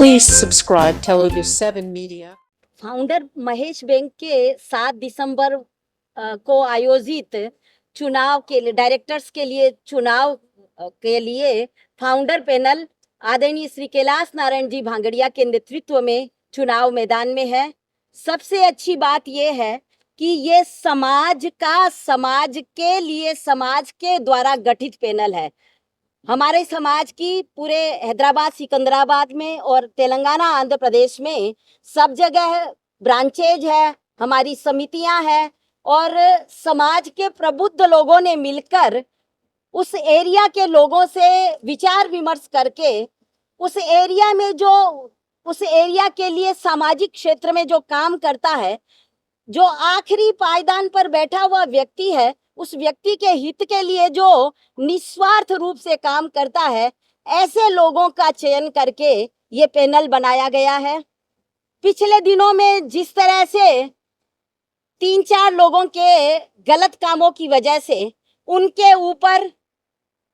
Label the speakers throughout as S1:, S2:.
S1: Please subscribe Telugu 7 Media.
S2: Founder Mahesh bank के 7 दिसंबर को आयोजित चुनाव के लिए डायरेक्टर्स के लिए चुनाव के लिए फाउंडर पैनल आदरणीय श्री कैलाश नारायण जी भांगड़िया के नेतृत्व में चुनाव मैदान में है। सबसे अच्छी बात यह है कि ये समाज के लिए समाज के द्वारा गठित पैनल है। हमारे समाज की पूरे हैदराबाद सिकंदराबाद में और तेलंगाना आंध्र प्रदेश में सब जगह ब्रांचेज है, हमारी समितियां हैं और समाज के प्रबुद्ध लोगों ने मिलकर उस एरिया के लोगों से विचार विमर्श करके उस एरिया के लिए सामाजिक क्षेत्र में जो काम करता है, जो आखिरी पायदान पर बैठा हुआ व्यक्ति है, उस व्यक्ति के हित के लिए जो निस्वार्थ रूप से काम करता है, ऐसे लोगों का चयन करके ये पैनल बनाया गया है। पिछले दिनों में जिस तरह से 3-4 लोगों के गलत कामों की वजह से उनके ऊपर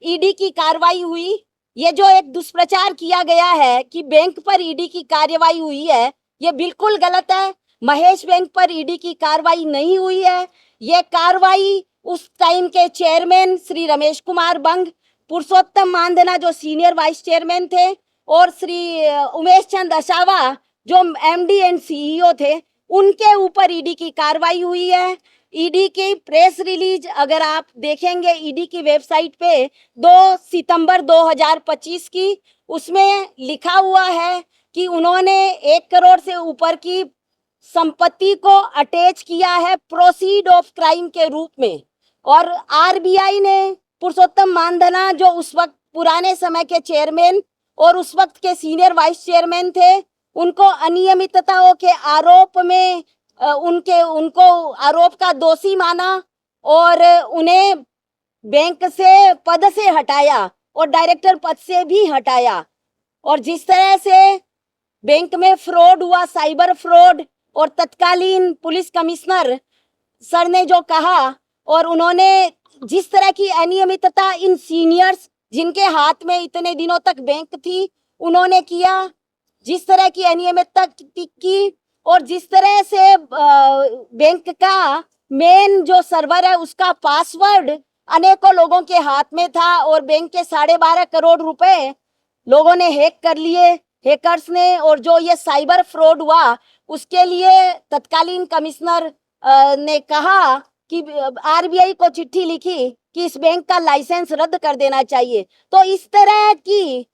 S2: ईडी की कार्रवाई हुई, ये जो एक दुष्प्रचार किया गया है कि बैंक पर ईडी की कार्रवाई हुई है, ये बिल्कुल गलत है। महेश बैंक पर ईडी की कार्रवाई नहीं हुई है। ये कार्रवाई उस टाइम के चेयरमैन श्री रमेश कुमार बंग, पुरुषोत्तम मानधना जो सीनियर वाइस चेयरमैन थे और श्री उमेश चंद असावा जो एमडी एंड सीईओ थे, उनके ऊपर ईडी की कार्रवाई हुई है। ईडी की प्रेस रिलीज अगर आप देखेंगे ईडी की वेबसाइट पे 2 सितंबर 2025 की, उसमें लिखा हुआ है कि उन्होंने 1 करोड़ से ऊपर की संपत्ति को अटैच किया है प्रोसीड ऑफ क्राइम के रूप में। और आरबीआई ने पुरुषोत्तम मानधना जो उस वक्त पुराने समय के चेयरमैन और उस वक्त के सीनियर वाइस चेयरमैन थे, उनको अनियमितताओं के आरोप में उनको आरोप का दोषी माना और उन्हें बैंक से पद से हटाया और डायरेक्टर पद से भी हटाया। और जिस तरह से बैंक में फ्रॉड हुआ, साइबर फ्रॉड, और तत्कालीन पुलिस कमिश्नर सर ने जो कहा और उन्होंने जिस तरह की अनियमितता इन सीनियर्स जिनके हाथ में इतने दिनों तक बैंक थी, उन्होंने किया, जिस तरह की अनियमितता की और जिस तरह से बैंक का मेन जो सर्वर है उसका पासवर्ड अनेकों लोगों के हाथ में था और बैंक के 12.5 करोड़ रुपए लोगों ने हैक कर लिए, हैकर्स ने। और जो ये साइबर फ्रॉड हुआ उसके लिए तत्कालीन कमिश्नर ने कहा कि आरबीआई को चिट्ठी लिखी कि इस बैंक का लाइसेंस रद्द कर देना चाहिए। तो इस तरह की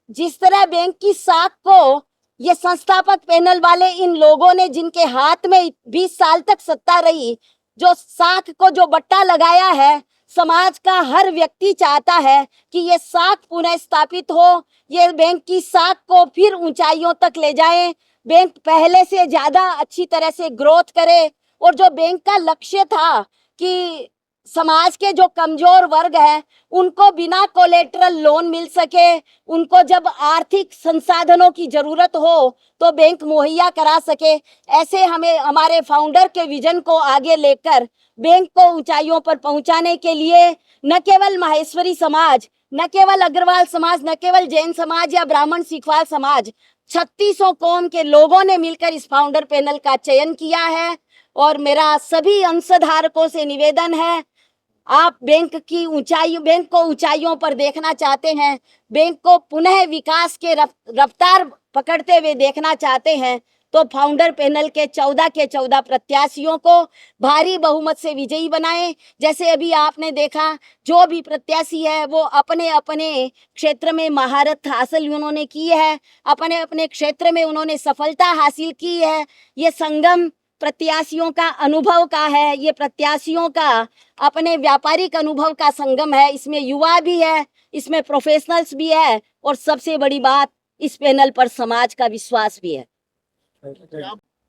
S2: जिस तरह बैंक की साख को ये संस्थापक पैनल वाले इन लोगों ने जिनके हाथ में 20 साल तक सत्ता रही, जो साख को जो बट्टा लगाया है, समाज का हर व्यक्ति चाहता है कि ये साख पुनः स्थापित हो, ये बैंक की साख को फिर ऊंचाइयों तक ले जाए, बैंक पहले से ज्यादा अच्छी तरह से ग्रोथ करे। और जो बैंक का लक्ष्य था कि समाज के जो कमजोर वर्ग है उनको बिना कोलेटरल लोन मिल सके, उनको जब आर्थिक संसाधनों की जरूरत हो तो बैंक मुहैया करा सके, ऐसे हमें हमारे फाउंडर के विजन को आगे लेकर बैंक को ऊंचाइयों पर पहुंचाने के लिए न केवल माहेश्वरी समाज, न केवल अग्रवाल समाज, न केवल जैन समाज या ब्राह्मण सिखवाल समाज, 3600 कौम के लोगों ने मिलकर इस फाउंडर पैनल का चयन किया है। और मेरा सभी अंशधारकों से निवेदन है, आप बैंक को ऊंचाइयों पर देखना चाहते हैं, बैंक को पुनः विकास के रफ्तार पकड़ते हुए देखना चाहते हैं, तो फाउंडर पैनल के 14 प्रत्याशियों को भारी बहुमत से विजयी बनाएं। जैसे अभी आपने देखा, जो भी प्रत्याशी है वो अपने अपने क्षेत्र में महारत हासिल उन्होंने की है, अपने अपने क्षेत्र में उन्होंने सफलता हासिल की है। ये संगम प्रत्याशियों का अनुभव का है, ये प्रत्याशियों का अपने व्यापारिक अनुभव का संगम है। इसमें युवा भी है, इसमें प्रोफेशनल्स भी है और सबसे बड़ी बात, इस पैनल पर समाज का विश्वास भी है।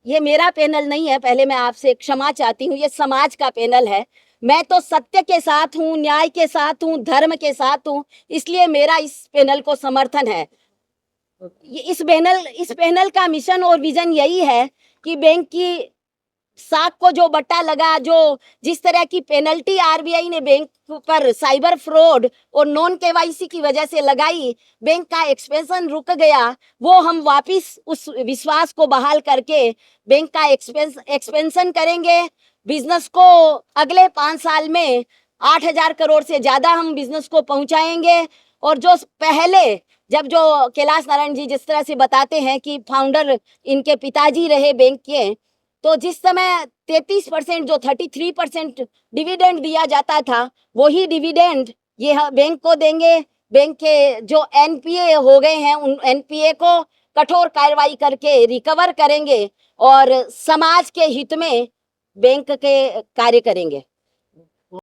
S2: ये मेरा पैनल नहीं है, पहले मैं आपसे क्षमा चाहती हूँ, ये समाज का पैनल है। मैं तो सत्य के साथ हूँ, न्याय के साथ हूँ, धर्म के साथ हूँ, इसलिए मेरा इस पैनल को समर्थन है। इस पैनल का मिशन और विजन यही है कि बैंक की साख को जो बट्टा लगा, जो जिस तरह की पेनल्टी आरबीआई ने बैंक पर साइबर फ्रॉड और नॉन केवाईसी की वजह से लगाई, बैंक का एक्सपेंशन रुक गया, वो हम वापिस उस विश्वास को बहाल करके बैंक का एक्सपेंशन करेंगे। बिजनेस को अगले 5 साल में 8,000 करोड़ से ज्यादा हम बिजनेस को पहुंचाएंगे। और जो पहले जब जो कैलाश नारायण जी जिस तरह से बताते हैं कि फाउंडर इनके पिताजी रहे बैंक के, तो जिस समय 33% जो 33% डिविडेंड दिया जाता था, वही डिविडेंड ये बैंक को देंगे। बैंक के जो एनपीए हो गए हैं, उन एनपीए को कठोर कार्रवाई करके रिकवर करेंगे और समाज के हित में बैंक के कार्य करेंगे।